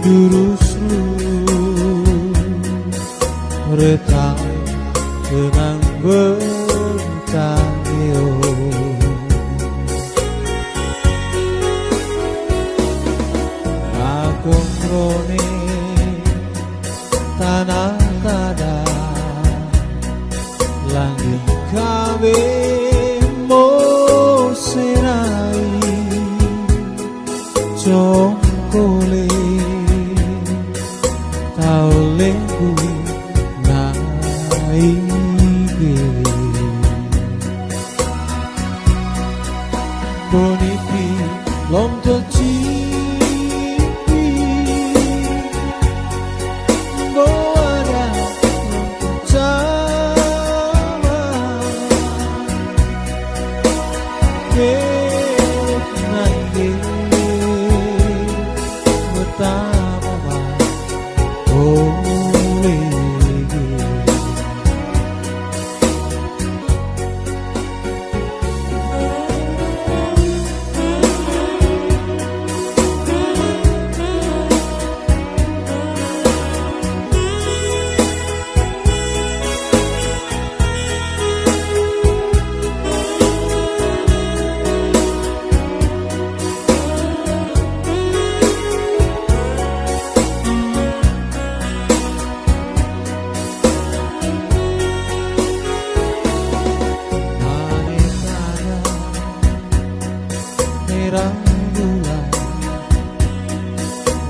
jurusmu retak tenang bertangyo aku ngrone tanah tada langit kawe mo serai congkole tau lengku naige bonipi lonto cipi boada lonto cama kelok naige betapa boleh terang bulan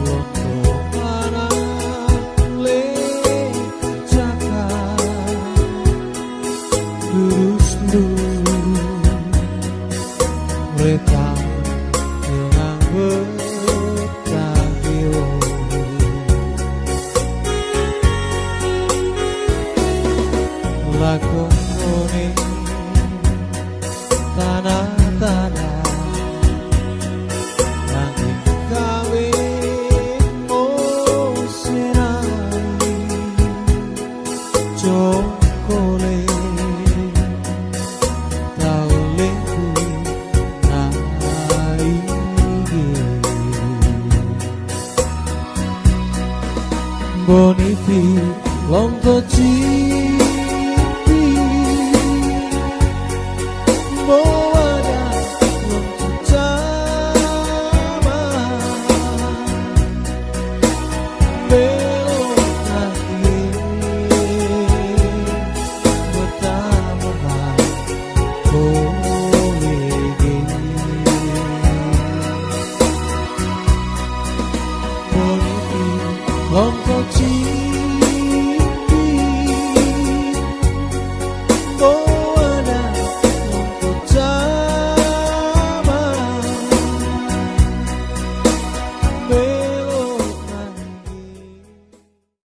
waktu panas lecaka lurus-lurus mereka tenang bertangyo lakon ngone tanah-tanah congkole tau lengku naige bonipi lonto cipi boada lonto cama Long